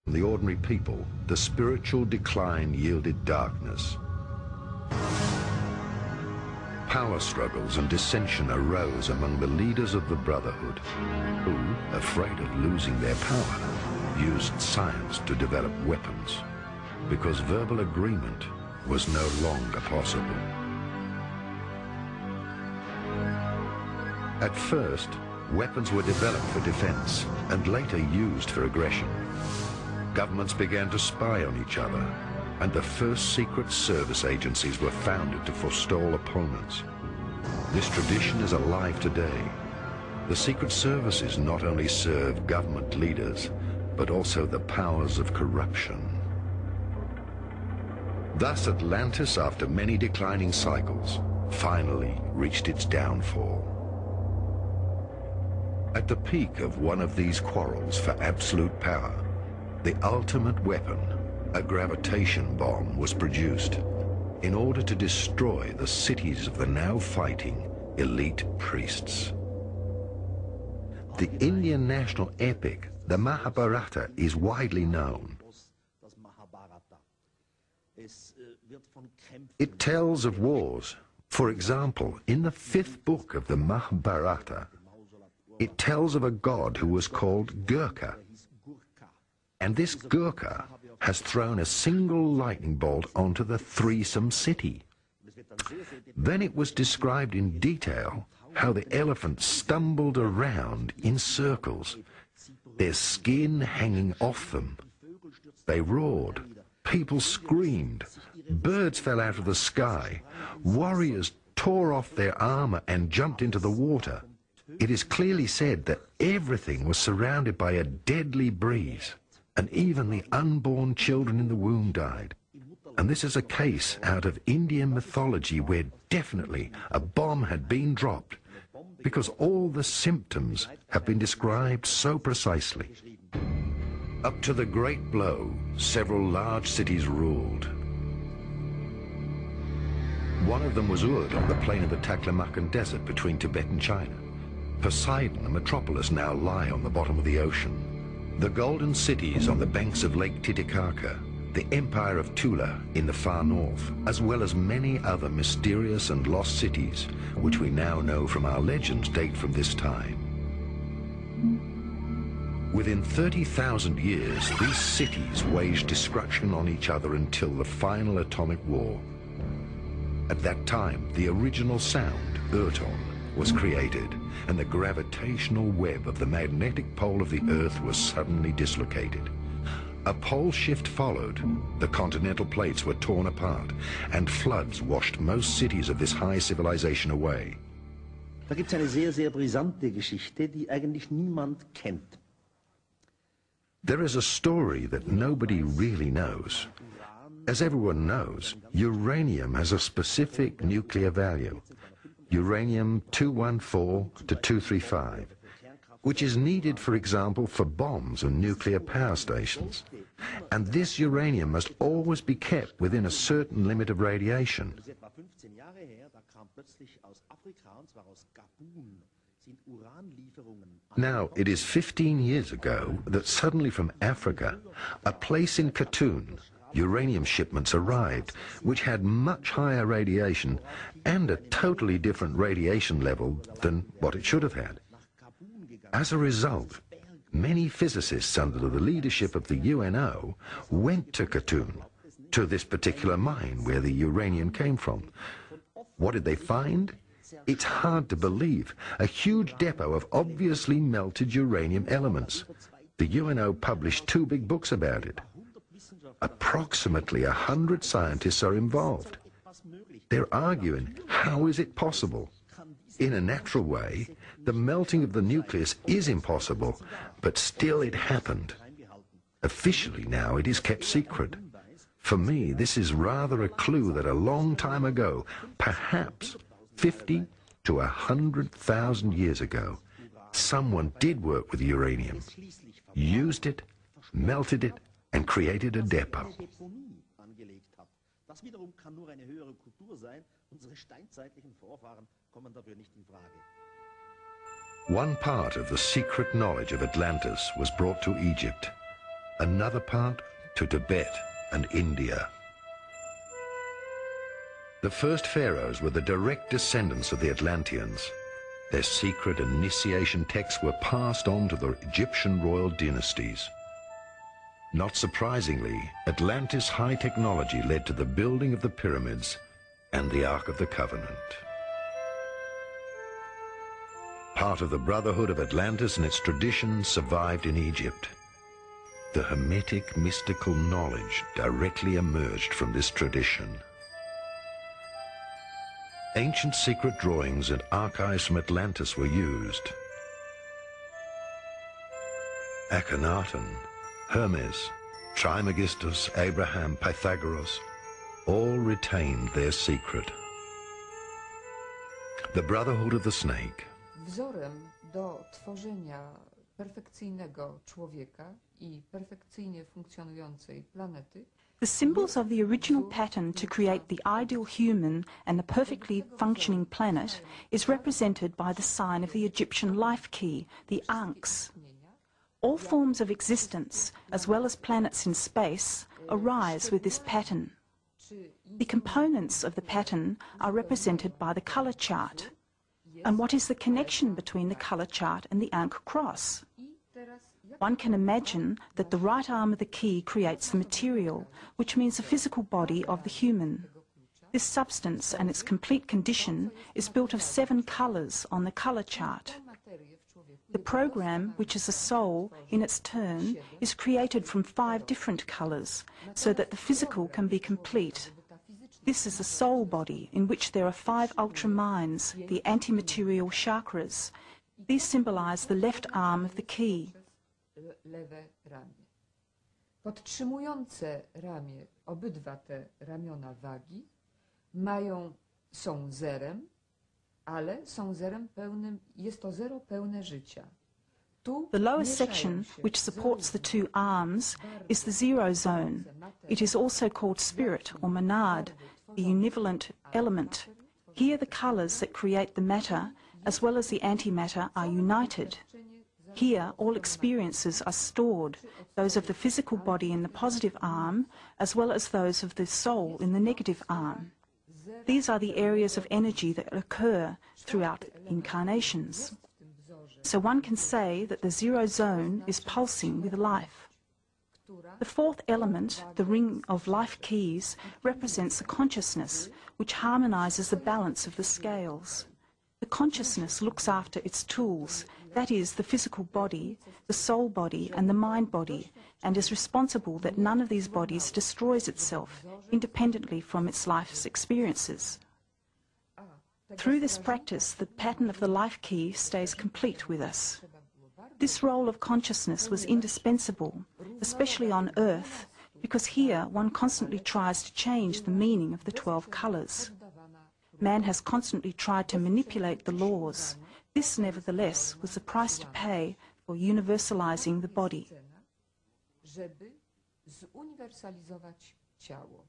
The ordinary people, the spiritual decline yielded darkness. Power struggles and dissension arose among the leaders of the Brotherhood, who, afraid of losing their power, used science to develop weapons, because verbal agreement was no longer possible. At first, weapons were developed for defense and later used for aggression. Governments began to spy on each other, and the first secret service agencies were founded to forestall opponents. This tradition is alive today. The secret services not only serve government leaders, but also the powers of corruption. Thus Atlantis, after many declining cycles, finally reached its downfall. At the peak of one of these quarrels for absolute power, the ultimate weapon, a gravitation bomb, was produced in order to destroy the cities of the now fighting elite priests. The Indian national epic, the Mahabharata, is widely known. It tells of wars. For example, in the 5th book of the Mahabharata, it tells of a god who was called Gurkha. And this Gurkha has thrown a single lightning bolt onto the threesome city. Then it was described in detail how the elephants stumbled around in circles, their skin hanging off them. They roared, people screamed, birds fell out of the sky, warriors tore off their armor and jumped into the water. It is clearly said that everything was surrounded by a deadly breeze, and even the unborn children in the womb died. And this is a case out of Indian mythology where definitely a bomb had been dropped, because all the symptoms have been described so precisely. Up to the Great Blow, several large cities ruled. One of them was Urd on the plain of the Taklamakan Desert between Tibet and China. Poseidon, the metropolis, now lie on the bottom of the ocean. The golden cities on the banks of Lake Titicaca, the Empire of Tula in the far north, as well as many other mysterious and lost cities, which we now know from our legends date from this time. Within 30,000 years, these cities waged destruction on each other until the final atomic war. At that time, the original sound, Urton, was created, and the gravitational web of the magnetic pole of the Earth was suddenly dislocated. A pole shift followed, the continental plates were torn apart, and floods washed most cities of this high civilization away. Da gibt's eine sehr, sehr brisante Geschichte, die eigentlich niemand kennt. There is a story that nobody really knows. As everyone knows, uranium has a specific nuclear value, uranium-214 to 235, which is needed, for example, for bombs and nuclear power stations. And this uranium must always be kept within a certain limit of radiation. Now, it is 15 years ago that suddenly from Africa, a place in Khatun, uranium shipments arrived, which had much higher radiation and a totally different radiation level than what it should have had. As a result, many physicists under the leadership of the UNO went to Khatun, to this particular mine where the uranium came from. What did they find? It's hard to believe. A huge depot of obviously melted uranium elements. The UNO published 2 big books about it. Approximately 100 scientists are involved. They're arguing, how is it possible? In a natural way, the melting of the nucleus is impossible, but still it happened. Officially now it is kept secret. For me, this is rather a clue that a long time ago, perhaps 50 to 100,000 years ago, someone did work with uranium, used it, melted it, and created a depot. One part of the secret knowledge of Atlantis was brought to Egypt. another part to Tibet and India. The first pharaohs were the direct descendants of the Atlanteans. Their secret initiation texts were passed on to the Egyptian royal dynasties. Not surprisingly, Atlantis' high technology led to the building of the pyramids and the Ark of the Covenant. Part of the Brotherhood of Atlantis and its traditions survived in Egypt. The Hermetic mystical knowledge directly emerged from this tradition. Ancient secret drawings and archives from Atlantis were used. Akhenaten, Hermes, Trismegistus, Abraham, Pythagoras, all retained their secret. The Brotherhood of the Snake. Wzorem do tworzenia perfekcyjnego człowieka i perfekcyjnie funkcjonującej planety. The symbols of the original pattern to create the ideal human and the perfectly functioning planet is represented by the sign of the Egyptian life key, the Ankhs. All forms of existence, as well as planets in space, arise with this pattern. The components of the pattern are represented by the colour chart. And what is the connection between the colour chart and the Ankh cross? One can imagine that the right arm of the key creates the material, which means the physical body of the human. This substance and its complete condition is built of 7 colours on the colour chart. The program, which is a soul, in its turn, is created from 5 different colours, so that the physical can be complete. This is the soul body, in which there are 5 ultra-minds, the anti-material chakras. These symbolise the left arm of the key. Lewe ramię. Podtrzymujące ramię, obydwa te ramiona wagi, są zerem, ale są zerem pełnym, jest to zero pełne życia. The lower section, which supports the 2 arms, is the zero zone. It is also called spirit or monad, the univalent element. Here the colours that create the matter, as well as the antimatter, are united. Here, all experiences are stored, those of the physical body in the positive arm, as well as those of the soul in the negative arm. These are the areas of energy that occur throughout incarnations. So one can say that the zero zone is pulsing with life. The 4th element, the ring of life keys, represents the consciousness, which harmonises the balance of the scales. The consciousness looks after its tools, that is, the physical body, the soul body and the mind body, and is responsible that none of these bodies destroys itself, independently from its life's experiences. Through this practice, the pattern of the life key stays complete with us. This role of consciousness was indispensable, especially on Earth, because here one constantly tries to change the meaning of the 12 colours. Man has constantly tried to manipulate the laws. This, nevertheless, was the price to pay for universalizing the body. Żeby zuniwersalizować ciało.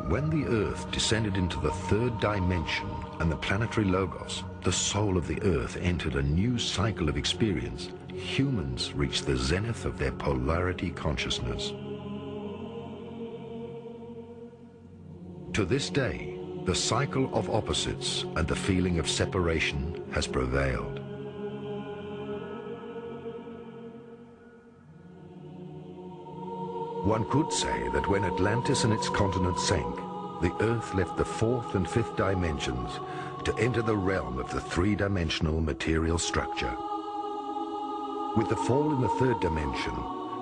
When the Earth descended into the 3rd dimension and the planetary logos, the soul of the Earth, entered a new cycle of experience, humans reached the zenith of their polarity consciousness. To this day, the cycle of opposites and the feeling of separation has prevailed. One could say that when Atlantis and its continent sank, the Earth left the 4th and 5th dimensions to enter the realm of the 3-dimensional material structure. With the fall in the 3rd dimension,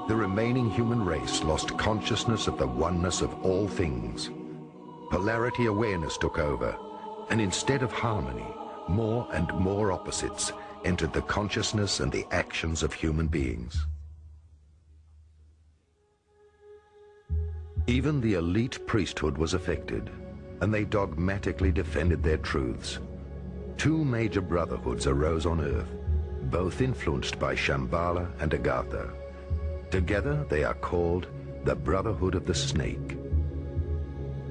the remaining human race lost consciousness of the oneness of all things. Polarity awareness took over, and instead of harmony, more and more opposites entered the consciousness and the actions of human beings. Even the elite priesthood was affected, and they dogmatically defended their truths. 2 major brotherhoods arose on Earth, both influenced by Shambhala and Agartha. Together they are called the Brotherhood of the Snake.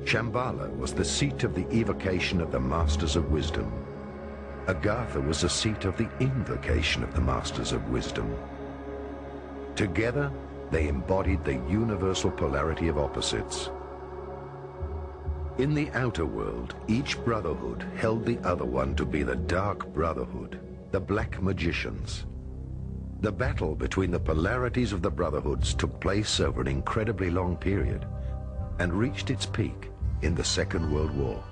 Shambhala was the seat of the evocation of the Masters of Wisdom. Agartha was the seat of the invocation of the Masters of Wisdom. Together, they embodied the universal polarity of opposites. In the outer world, each brotherhood held the other one to be the Dark Brotherhood, the Black Magicians. The battle between the polarities of the brotherhoods took place over an incredibly long period and reached its peak in the Second World War.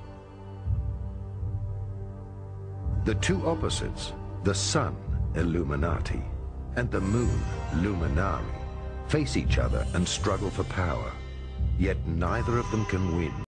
The two opposites, the Sun, Illuminati, and the Moon, Luminari, face each other and struggle for power, yet neither of them can win.